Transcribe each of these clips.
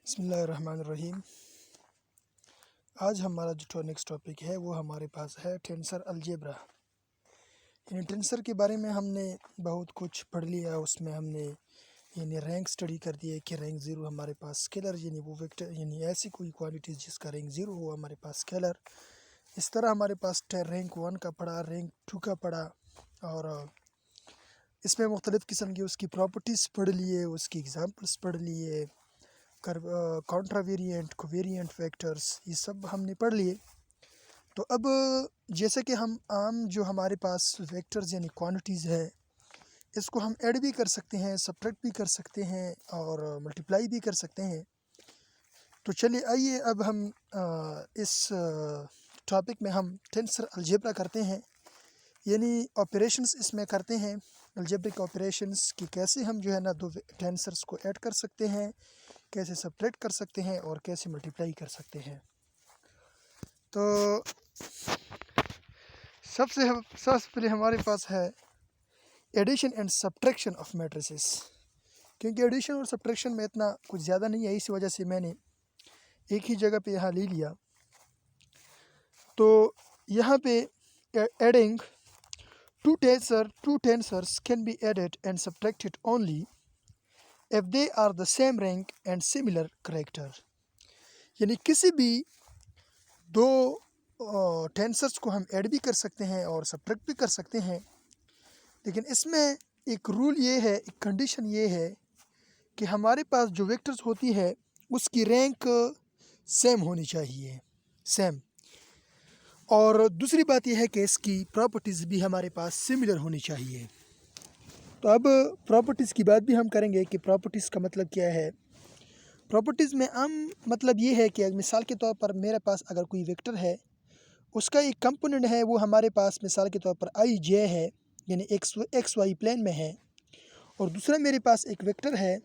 बिस्मिल्लाहिर्रहमानिर्रहीम। आज हमारा जो नेक्स्ट टॉपिक है वो हमारे पास है टेंसर अलजेब्रा। यानी टेंसर के बारे में हमने बहुत कुछ पढ़ लिया। उसमें हमने यानी रैंक स्टडी कर दी है कि रैंक ज़ीरो हमारे पास स्केलर यानी वो वेक्टर यानी ऐसी कोई क्वांटिटीज़ जिसका रैंक ज़ीरो हो हमारे पास स्केलर। इस तरह हमारे पास रैंक वन का पढ़ा, रैंक टू का पढ़ा और इसमें मुख्तलिफ़ किस्म की उसकी प्रॉपर्टीज़ पढ़ लिए, उसकी एग्ज़ाम्पल्स पढ़ लिए, कॉन्ट्रावेरिएंट कोवेरिएंट वेक्टर्स ये सब हमने पढ़ लिए। तो अब जैसे कि हम आम जो हमारे पास वेक्टर्स यानी क्वांटिटीज़ है इसको हम ऐड भी कर सकते हैं, सब्ट्रैक्ट भी कर सकते हैं और मल्टीप्लाई भी कर सकते हैं। तो चलिए आइए अब हम इस टॉपिक में हम टेंसर अलजेब्रा करते हैं, यानी ऑपरेशंस इसमें करते हैं अलजेब्रिक ऑपरेशंस कि कैसे हम जो है ना दो टेंसर्स को ऐड कर सकते हैं, कैसे सब्ट्रैक्ट कर सकते हैं और कैसे मल्टीप्लाई कर सकते हैं। तो सबसे पहले हमारे पास है addition and subtraction of matrices. क्योंकि एडिशन और सब्ट्रैक्शन में इतना कुछ ज़्यादा नहीं है, इसी वजह से मैंने एक ही जगह पे यहाँ ले लिया। तो यहाँ पे adding two tensors can be added and subtracted only if they are the same rank and similar character। यानी किसी भी दो टेंसर्स को हम ऐड भी कर सकते हैं और सब्ट्रैक्ट भी कर सकते हैं, लेकिन इसमें एक रूल ये है, एक कंडीशन ये है कि हमारे पास जो वेक्टर्स होती है उसकी रैंक सेम होनी चाहिए, सेम। और दूसरी बात यह है कि इसकी प्रॉपर्टीज़ भी हमारे पास सिमिलर होनी चाहिए। तो अब प्रॉपर्टीज़ की बात भी हम करेंगे कि प्रॉपर्टीज़ का मतलब क्या है। प्रॉपर्टीज़ में आम मतलब ये है कि मिसाल के तौर पर मेरे पास अगर कोई वेक्टर है, उसका एक कंपोनेंट है वो हमारे पास मिसाल के तौर पर आई जे है, यानी एक्स वाई प्लेन में है, और दूसरा मेरे पास एक वेक्टर है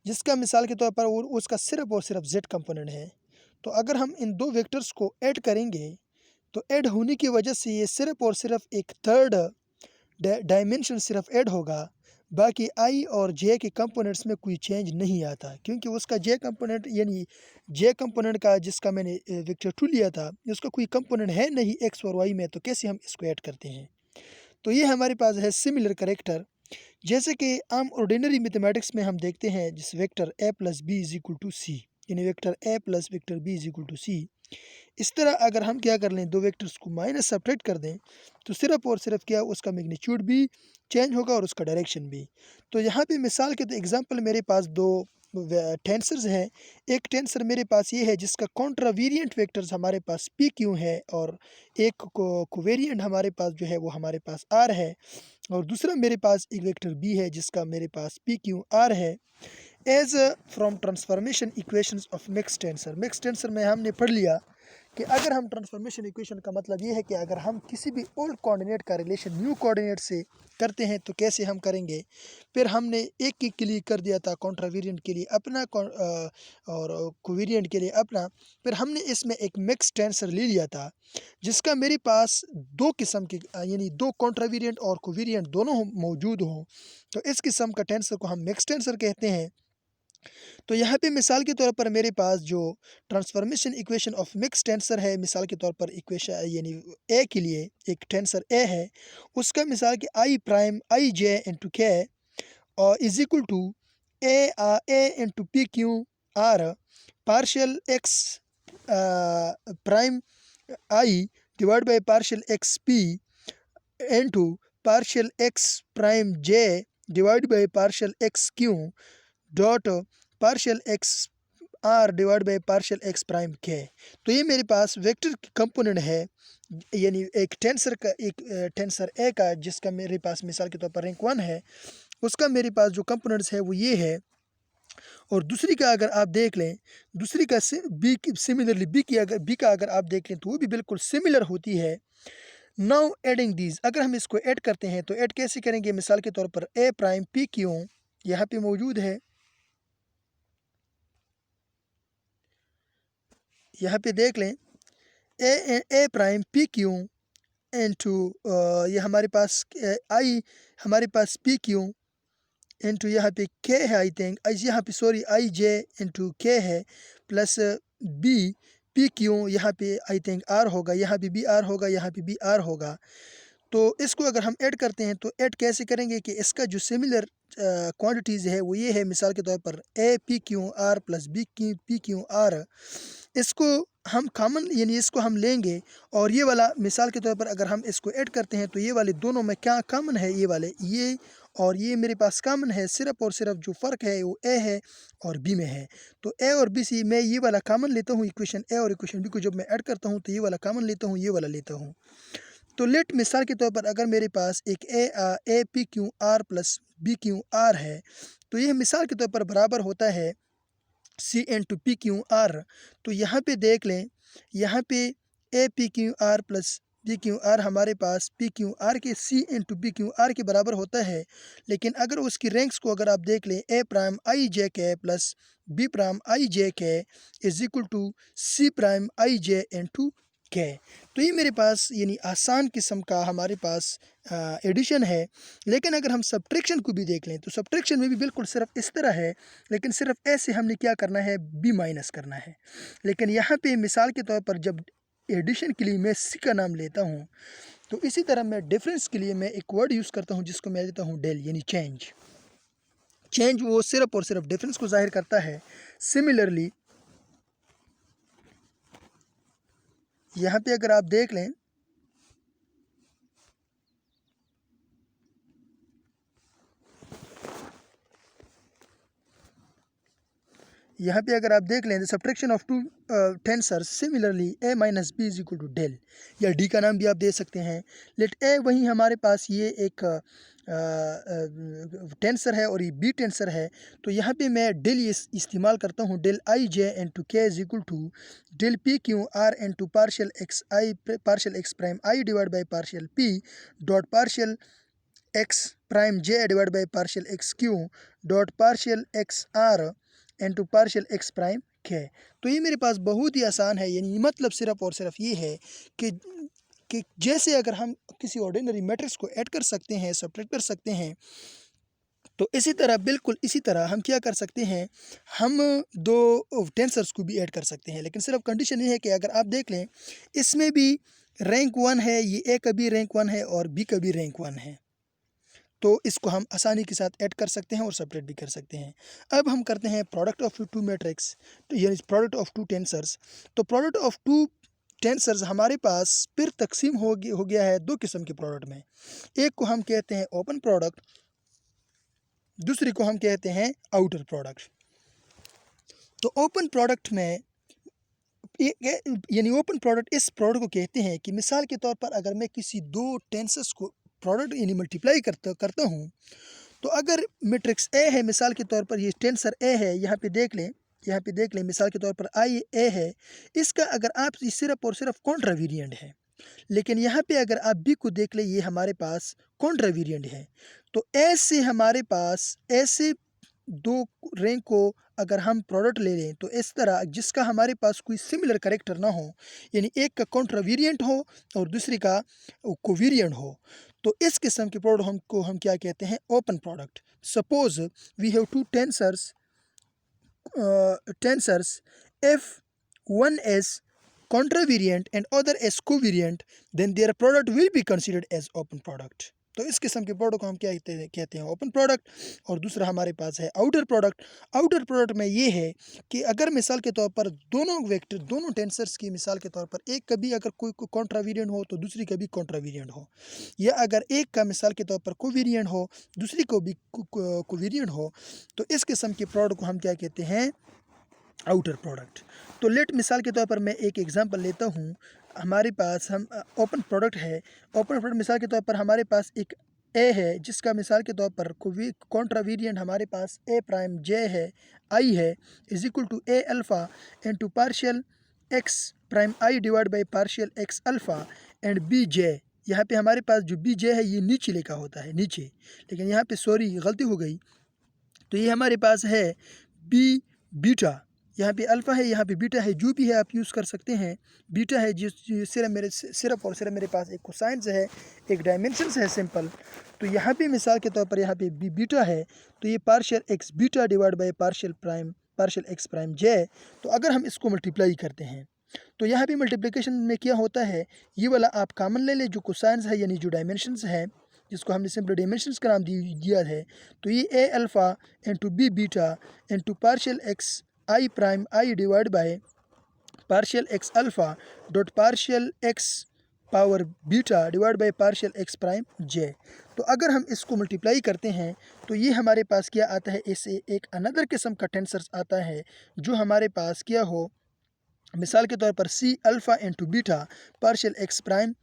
जिसका मिसाल के तौर पर उसका सिर्फ और सिर्फ जेड कंपोनेंट है। तो अगर हम इन दो वेक्टर्स को ऐड करेंगे तो ऐड होने की वजह से ये सिर्फ और सिर्फ एक थर्ड डायमेंशन सिर्फ ऐड होगा, बाकी आई और जे के कंपोनेंट्स में कोई चेंज नहीं आता। क्योंकि उसका जे कंपोनेंट यानी जे कंपोनेंट का जिसका मैंने वेक्टर टू लिया था उसका कोई कंपोनेंट है नहीं एक्स और वाई में, तो कैसे हम इसको ऐड करते हैं। तो ये हमारे पास है सिमिलर करेक्टर। जैसे कि आम ऑर्डिनरी मैथमेटिक्स में हम देखते हैं जिस vector A plus B is equal to C, यानी vector A plus vector B is equal to C. इस तरह अगर हम क्या कर लें, दो वेक्टर्स को माइनस सब्ट्रैक्ट कर दें तो सिर्फ और सिर्फ क्या उसका मैग्नीट्यूड भी चेंज होगा और उसका डायरेक्शन भी। तो यहाँ पे मिसाल के तो एग्जांपल मेरे पास दो टेंसर्स हैं। एक टेंसर मेरे पास ये है जिसका कॉन्ट्रावेरिएंट वेक्टर्स हमारे पास पी क्यू है, और एक कोवेरिएंट हमारे पास जो है वो हमारे पास आर है, और दूसरा मेरे पास एक वेक्टर बी है जिसका मेरे पास पी क्यू आर है। As from transformation equations of mix tensor. Mix tensor में हमने पढ़ लिया कि अगर हम ट्रांसफॉर्मेशन इक्वेशन का मतलब ये है कि अगर हम किसी भी ओल्ड कोऑर्डिनेट का रिलेशन न्यू कोऑर्डिनेट से करते हैं तो कैसे हम करेंगे। फिर हमने एक के लिए कर दिया था, कॉन्ट्रावेरिएंट के लिए अपना और कोवेरिएंट के लिए अपना। फिर हमने इसमें एक मिक्स टेंसर ले लिया था जिसका मेरे पास दो किस्म के यानी दो कॉन्ट्रावेरिएंट और कोवेरिएंट दोनों मौजूद हों, तो इस किस्म का टेंसर को हम मिक्स टेंसर कहते हैं। तो यहाँ पे मिसाल के तौर पर मेरे पास जो transformation equation of mix tensor है, मिसाल के तौर पर इक्वेशन यानी ए के लिए एक टेंसर ए है, उसका मिसाल कि आई prime I J into K और is equal to A into P Q R partial X prime I divide by partial X P into partial X prime J divide by partial X Q dot partial X R divide by partial X prime K. तो ये मेरे पास vector component है, यानी एक tensor का, एक tensor ए का जिसका मेरे पास मिसाल के तौर पर रैंक वन है, उसका मेरे पास जो कंपोनेंट्स है वो ये है। और दूसरी का अगर आप देख लें, दूसरी का बी की सिमिलरली बी का अगर आप देख लें तो वो भी बिल्कुल सिमिलर होती है। नाउ एडिंग दीज, अगर हम इसको ऐड करते हैं तो ऐड कैसे करेंगे। मिसाल के तौर पर ए प्राइम पी क्यू यहाँ पे मौजूद है, यहाँ पे देख लें ए प्राइम पी क्यू इंटू ये हमारे पास आई हमारे पास पी क्यू इंटू यहाँ पे के है आई थिंक, यहाँ पे सॉरी आई जे इंटू के है, प्लस बी पी क्यू, यहाँ पे आई थिंक आर होगा, यहाँ पे बी आर होगा, यहाँ पे बी आर होगा। तो इसको अगर हम ऐड करते हैं तो ऐड कैसे करेंगे कि इसका जो सिमिलर क्वांटिटीज़ है वो ये है, मिसाल के तौर पर A P Q R plus B Q P Q R, इसको हम कॉमन यानी इसको हम लेंगे और ये वाला मिसाल के तौर पर अगर हम इसको ऐड करते हैं तो ये वाले दोनों में क्या कॉमन है, ये वाले ये और ये मेरे पास कॉमन है, सिर्फ और सिर्फ जो फ़र्क है वो ए है और बी में है। तो ए और बी से मैं ये वाला कॉमन लेता हूँ, इक्वेशन ए और इक्वेशन बी को जब मैं ऐड करता हूँ तो ये वाला कॉमन लेता हूँ, ये वाला लेता हूँ। तो लेट मिसाल के तौर पर अगर मेरे पास एक A P Q R plus B Q R है तो यह मिसाल के तौर पर बराबर होता है C N to P Q R. तो यहाँ पे देख लें, यहाँ पे A P Q R plus B Q R हमारे पास पी क्यू आर के C N to B Q R के बराबर होता है। लेकिन अगर उसकी रैंक्स को अगर आप देख लें, ए prime I J K plus B prime I J K is equal to C prime I J N to K. तो ये मेरे पास यानी आसान किस्म का हमारे पास एडिशन है। लेकिन अगर हम सब्ट्रैक्शन को भी देख लें तो सब्ट्रैक्शन में भी बिल्कुल सिर्फ इस तरह है, लेकिन सिर्फ ऐसे हमने क्या करना है, बी माइनस करना है। लेकिन यहाँ पे मिसाल के तौर पर जब एडिशन के लिए मैं सी का नाम लेता हूँ तो इसी तरह मैं डिफरेंस के लिए मैं एक वर्ड यूज़ करता हूँ जिसको मैं लेता हूँ डेल, यानी चेंज। चेंज वो सिर्फ और सिर्फ डिफरेंस को जाहिर करता है। सिमिलरली यहाँ पे अगर आप देख लें, यहाँ पे अगर आप देख लें, the subtraction of two tensors similarly A minus B is equal to del, या डी का नाम भी आप दे सकते हैं। लेट ए वहीं हमारे पास ये एक टेंसर है और ये बी टेंसर है। तो यहाँ पे मैं डेल इस्तेमाल करता हूँ, del I J N to K is equal to del P Q R N two partial X prime I divide by partial P dot partial X prime J divide by partial X Q dot partial X R N two partial X prime K. तो ये मेरे पास बहुत ही आसान है, यानी मतलब सिर्फ और सिर्फ ये है कि जैसे अगर हम किसी ऑर्डिनरी मैट्रिक्स को ऐड कर सकते हैं, सब्ट्रैक्ट कर सकते हैं, तो इसी तरह बिल्कुल इसी तरह हम क्या कर सकते हैं, हम दो टेंसर्स को भी ऐड कर सकते हैं। लेकिन सिर्फ कंडीशन ये है कि अगर आप देख लें इसमें भी रैंक 1 है, ये ए का भी रैंक 1 है और बी का भी रैंक 1 है, तो इसको हम आसानी के साथ ऐड कर सकते हैं और सेपरेट भी कर सकते हैं। अब हम करते हैं प्रोडक्ट ऑफ टू मैट्रिक्स, तो यानी प्रोडक्ट ऑफ टू टेंसर्स। तो प्रोडक्ट ऑफ टू टेंसर्स हमारे पास फिर तकसीम हो गया है दो किस्म के प्रोडक्ट में। एक को हम कहते हैं ओपन प्रोडक्ट, दूसरी को हम कहते हैं आउटर प्रोडक्ट। तो ओपन प्रोडक्ट में यानी ओपन प्रोडक्ट इस प्रोडक्ट को कहते हैं कि मिसाल के तौर पर अगर मैं किसी दो टेंसर्स को प्रोडक्ट यानी मल्टीप्लाई करता हूँ, तो अगर मैट्रिक्स ए है, मिसाल के तौर पर ये टेंसर ए है, यहाँ पे देख लें मिसाल के तौर पर आई ए है, इसका अगर आप सिर्फ और सिर्फ कॉन्ट्रावेरिएंट है। लेकिन यहाँ पे अगर आप बी को देख लें, ये हमारे पास कॉन्ट्रावेरिएंट है। तो ऐसे हमारे पास ऐसे दो रैंक को अगर हम प्रोडक्ट ले लें तो इस तरह जिसका हमारे पास कोई सिमिलर कैरेक्टर ना हो, यानी एक का कॉन्ट्रावेरिएंट हो और दूसरी का कोवेरिएंट हो, तो इस किस्म के प्रोडक्ट को हम क्या कहते हैं, open product. Suppose we have two tensors, if one is contravariant and other is covariant, then their product will be considered as open product। तो इस किस्म के प्रोडक्ट को हम क्या कहते हैं ओपन प्रोडक्ट। और दूसरा हमारे पास है आउटर प्रोडक्ट। आउटर प्रोडक्ट में ये है कि अगर मिसाल के तौर पर दोनों वेक्टर, दोनों टेंसर्स की मिसाल के तौर पर एक कभी अगर कोई कॉन्ट्रावेरिएंट हो तो दूसरी कभी कॉन्ट्रावेरिएंट हो, या अगर एक का मिसाल के तौर पर कोवेरिएंट हो दूसरी को भी कोवेरिएंट हो, तो इस किस्म के प्रोडक्ट को हम क्या कहते हैं, आउटर प्रोडक्ट। तो लेट मिसाल के तौर पर मैं एक एग्जांपल लेता हूँ। हमारे पास हम ओपन प्रोडक्ट है, ओपन प्रोडक्ट मिसाल के तौर पर हमारे पास एक ए है जिसका मिसाल के तौर पर कॉन्ट्रावेरिएंट हमारे पास ए प्राइम जे है, आई है, is equal to A alpha and to partial X prime I divide by partial X alpha and B J. यहाँ पे हमारे पास जो बी जे है ये नीचे लिखा होता है, नीचे, लेकिन यहाँ पे सॉरी गलती हो गई। तो ये हमारे पास है बी बीटा, यहाँ पे अल्फ़ा है, यहाँ पे बीटा है, जो भी है आप यूज़ कर सकते हैं। बीटा है सिर्फ और सिर्फ मेरे पास एक कोसाइंस है, एक डायमेंशंस है सिंपल। तो यहाँ पे मिसाल के तौर पर यहाँ पे बीटा है, तो ये partial X beta divide by partial X prime J. तो अगर हम इसको मल्टीप्लाई करते हैं तो यहाँ पे मल्टीप्लिकेशन में क्या होता है, ये वाला आप कॉमन ले लें जो कोसाइंस है, यानी जो डायमेंशंस है, जिसको हमने सिंपल डायमेंशंस का नाम दिया है। तो ये A alpha into B beta into partial X I prime I divide by partial X alpha dot partial X power beta divide by partial X prime J. तो अगर हम इसको मल्टीप्लाई करते हैं तो ये हमारे पास क्या आता है, इससे एक अनदर किस्म का टेंसर आता है जो हमारे पास क्या हो, मिसाल के तौर पर C alpha into beta partial X prime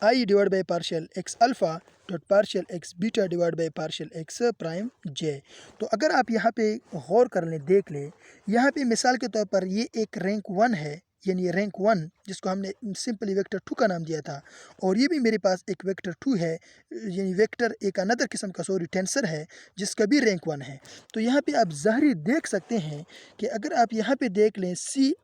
I divide by partial X alpha dot partial X beta divide by partial X prime J. तो अगर आप यहाँ पे गौर कर लें, देख लें, यहाँ पे मिसाल के तौर पर ये एक रैंक 1 है, यानी रैंक 1 जिसको हमने सिंपली वेक्टर 2 का नाम दिया था, और ये भी मेरे पास एक वेक्टर 2 है, यानी वेक्टर एक अनदर किस्म का टेंसर है जिसका भी रैंक 1 है। तो यहाँ पे आप ज़ाहिर देख सकते हैं कि अगर आप यहाँ पे देख लें सी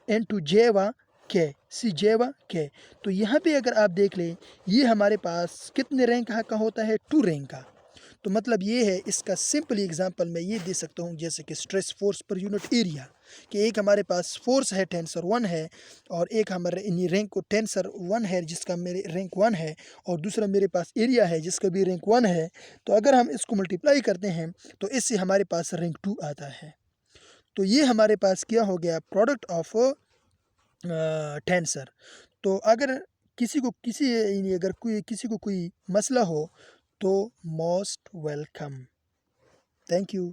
एन टू जेवा के सी जेवा के, तो यहाँ पे अगर आप देख लें ये हमारे पास कितने रैंक का होता है, 2 रैंक का। तो मतलब ये है, इसका सिंपल एग्जांपल मैं ये दे सकता हूँ जैसे कि stress force per unit area, कि एक हमारे पास फोर्स है टेंसर 1 है, और एक हमारे इन रैंक को टेंसर 1 है जिसका मेरे रैंक 1 है, और दूसरा मेरे पास एरिया है जिसका भी रैंक 1 है। तो अगर हम इसको मल्टीप्लाई करते हैं तो इससे हमारे पास रैंक 2 आता है। तो ये हमारे पास क्या हो गया, प्रोडक्ट ऑफ टेंसर। तो अगर किसी को कोई मसला हो तो मोस्ट वेलकम। Thank you.